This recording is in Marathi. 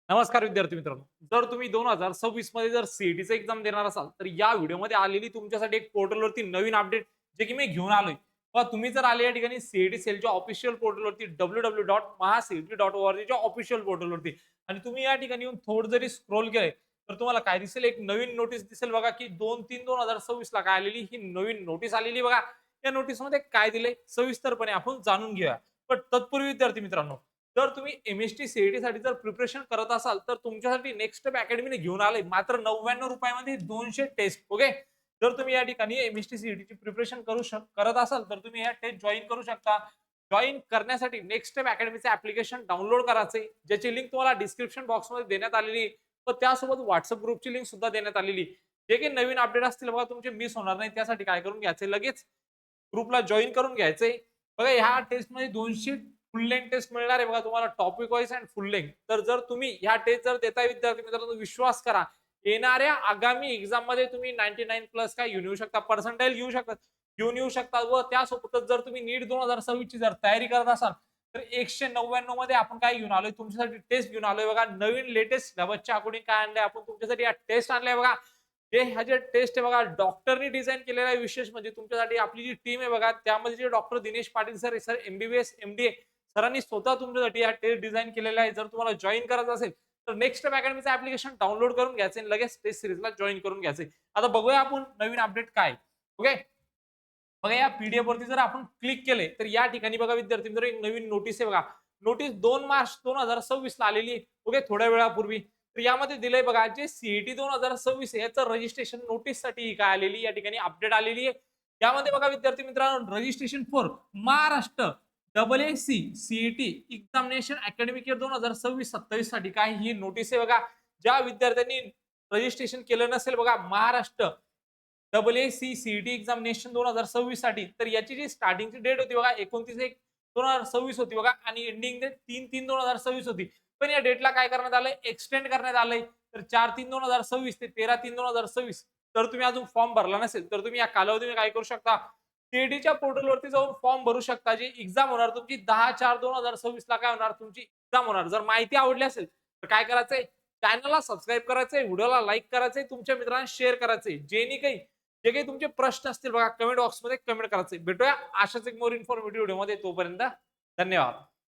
नमस्कार विद्यार्थी मित्रांनो. जर तुम्ही 2026 मध्ये जर सीईटीचं एक्झाम देणार असाल, तर या व्हिडिओमध्ये आलेली तुमच्यासाठी एक पोर्टलवरती नवीन अपडेट जे की मी घेऊन आलोय. पहा तुम्ही जर आले या ठिकाणी सीईटी सेलच्या ऑफिशियल पोर्टलवरती www.mahacet.org च्या ऑफिशियल पोर्टलवरती आणि तुम्ही या ठिकाणी येऊन थोडं जरी स्क्रोल केलंय, तर तुम्हाला काय दिसेल एक नवीन नोटीस दिसेल बघा, की 2/3/2026 ला काय आलेली ही नवीन नोटीस आलेली बघा. या नोटीसमध्ये काय दिलंय सविस्तरपणे आपण जाणून घेऊया. पण तत्पूर्वी विद्यार्थी मित्रांनो, जर तुम्ही एम-एस-टी सी-ई-टी जर प्रिपरेशन करत असाल, तर तुमच्यासाठी नेक्स्ट स्टेप अकॅडमीने घेऊन आलंय मात्र ₹99 मध्ये 200 टेस्ट. ओके. जर तुम्ही या ठिकाणी एम-एस-टी सी-ई-टीची प्रिपरेशन करत असाल, तर तुम्ही ह्या टेस्ट जॉइन करू शकता. जॉइन करण्यासाठी नेक्स्ट स्टेप अकॅडमीचं ॲप्लिकेशन डाउनलोड करायचंय, ज्याची लिंक तुम्हाला डिस्क्रिप्शन बॉक्समध्ये देण्यात आलेली आहे. व त्यासोबत WhatsApp ग्रुपची लिंक सुद्धा देण्यात आलेली आहे. जे काही नवीन अपडेट असतील बघा तुमचे मिस होणार नाही. त्यासाठी काय करून घ्यायचंय लगेच ग्रुपला जॉइन करून घ्यायचंय. बघा ह्या टेस्टमध्ये 200 फुल लेंथ टेस्ट मिळणार आहे बघा तुम्हाला topic wise and full length. तर जर तुम्ही ह्या टेस्ट जर देताय विद्यार्थी मित्रांनो विश्वास करा, येणाऱ्या आगामी एक्झाम मध्ये तुम्ही 99 प्लस काय घेऊन येऊ शकता, पर्सेंटाइल घेऊन येऊ शकता व त्यासोबतच जर तुम्ही नीट 2026 ची जर तयारी करत असाल, तर 199 मध्ये आपण काय घेऊन आलोय तुमच्यासाठी टेस्ट घेऊन आलोय बघा. नवीन लेटेस्ट सिलेबसच्या अकॉर्डिंग काय आणलंय आपण तुमच्यासाठी या टेस्ट आणल्या बघा. ह्या जे टेस्ट आहे बघा डॉक्टरनी डिझाइन केलेला आहे. विशेष म्हणजे तुमच्यासाठी आपली जी टीम आहे बघा, त्यामध्ये जे doctor Dinesh Patil sir MBBS MD सरांनी स्वतः तुमच्यासाठी हा टेस्ट डिझाइन केलेला आहे. जर तुम्हाला जॉइन करायचं असेल, तर नेक्स्ट स्टेप अकॅडमीचं ॲप्लिकेशन डाउनलोड करून घ्यायचं आणि लगेच टेस्ट सीरीजला जॉइन करून घ्यायचंय. आता बघूया आपण नवीन अपडेट काय. ओके. बघा या पीडीएफ वरती जर आपण क्लिक केले, तर या ठिकाणी बघा विद्यार्थी मित्रांनो एक नवीन नोटीस आहे बघा. नोटीस 2 मार्च 2026 ला आलेली आहे. ओके, थोड्या वेळापूर्वी. तर यामध्ये दिलंय बघा जे सीईटी 2026 आहे याचं रजिस्ट्रेशन नोटीससाठी काय आलेली या ठिकाणी अपडेट आलेली आहे. यामध्ये बघा विद्यार्थी मित्रांनो registration for Maharashtra AAC CET examination academic year 2026-27 साठी काय ही नोटीस आहे बघा. ज्या विद्यार्थ्यांनी रजिस्ट्रेशन केलं नसेल बघा महाराष्ट्र एएसी सीईटी एक्झामिनेशन 2026 साठी, तर याची जी स्टार्टिंगची डेट होती बघा 29/1/2026 होती बघा आणि एंडिंग डेट 3/3/2026 होती. पण या डेटला काय करण्यात आलंय एक्सटेंड करण्यात आलंय. तर 4/3/2026 ते 13/3/2026. तर तुम्ही अजून फॉर्म भरला नसेल, तर तुम्ही या कालावधीमध्ये काय करू शकता, सीईटीच्या पोर्टलवरती जाऊन फॉर्म भरू शकता. जी एक्झाम होणार तुमची 10/4/2026 ला काय होणार तुमची एक्झाम होणार. जर माहिती आवडली असेल, तर काय करायचंय चॅनलला सबस्क्राईब करायचंय, व्हिडिओला लाईक करायचंय, तुमच्या मित्रांना शेअर करायचंय. जे काही तुमचे प्रश्न असतील बघा कमेंट बॉक्समध्ये कमेंट करायचे. भेटूया अशाच एक मोर इन्फॉर्मेटिव्ह व्हिडिओमध्ये. तोपर्यंत धन्यवाद.